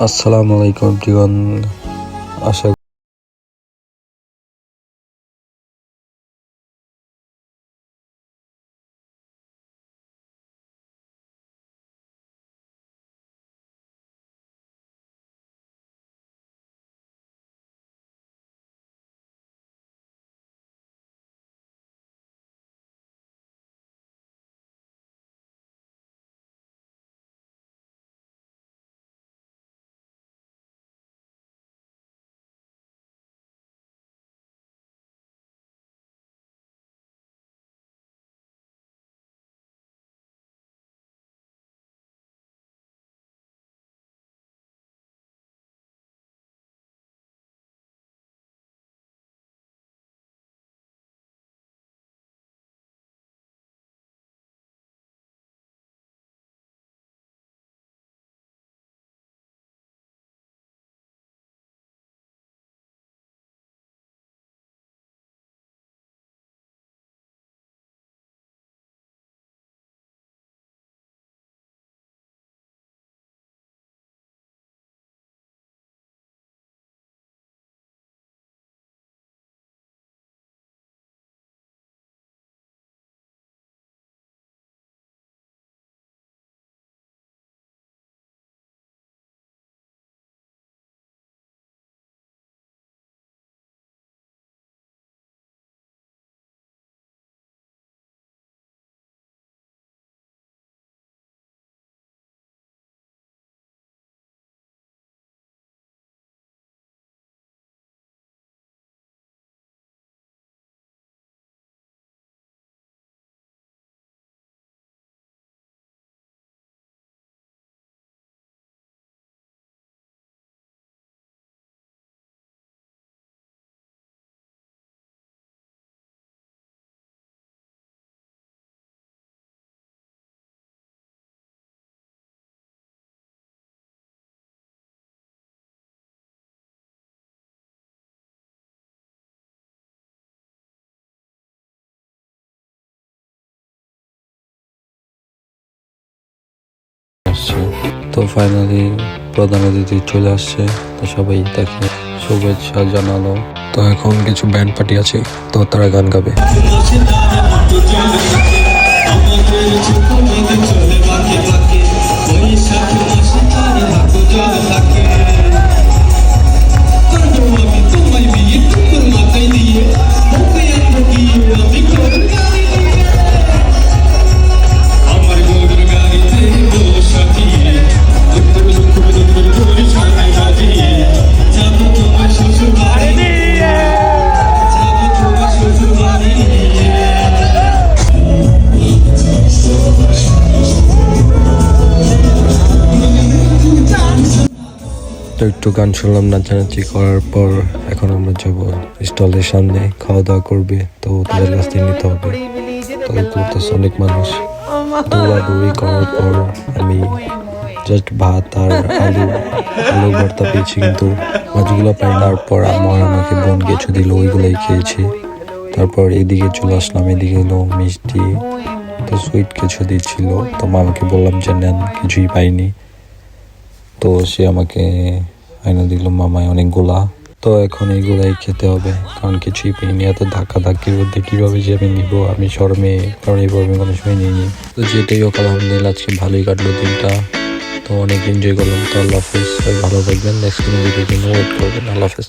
আসসালামু আলাইকুম এভরিওয়ান। আশা আসছে। তো ফাইনালি প্রধান অতিথি চলে আসছে, তো সবাই তাকে শুভেচ্ছা জানালো। তো এখন কিছু ব্যান্ড পার্টি আছে, তো তারা গান গাবে। তো একটু গান শুনলাম, নাচানাচি করার পর এখন আমরা যাব স্টলের সামনে, খাওয়া দাওয়া করবে। তো তাদের কাছ থেকে নিতে হবে। তো করতেছে অনেক মানুষ। দৌড়াদৌড়ি করার পর আমি জাস্ট ভাত আর আলু ভর্তা পেয়েছি, কিন্তু মাছগুলো পাই। তারপর আমার আমাকে বোন কিছু দিল, ওইগুলাই খেয়েছি। তারপর এদিকে চলে আসলাম, এদিকে এলো মিষ্টি, তো সুইট কিছু দিচ্ছিল। তো মামাকে বললাম যে নেন, কিছুই পাইনি। তো সে আমাকে আইনা দিল মামায় অনেকগুলা। তো এখন এইগুলাই খেতে হবে, কারণ কিছুই পাইনি। এত ধাক্কা ধাক্কির মধ্যে কিভাবে যে আমি নিবো, আমি শর্মে, কারণ এইভাবে আমি কোনো সময় নিইনি। তো যেটাই হোক, আলহামদুলিল্লাহ আজকে ভালোই কাটলো দিনটা। তো অনেক এনজয় করলাম। তো আল্লাহ হাফেজ, ভালো থাকবেন। নেক্সট কোনো ভিডিওর জন্য ওয়েট করবেন। আল্লাহ হাফেজ।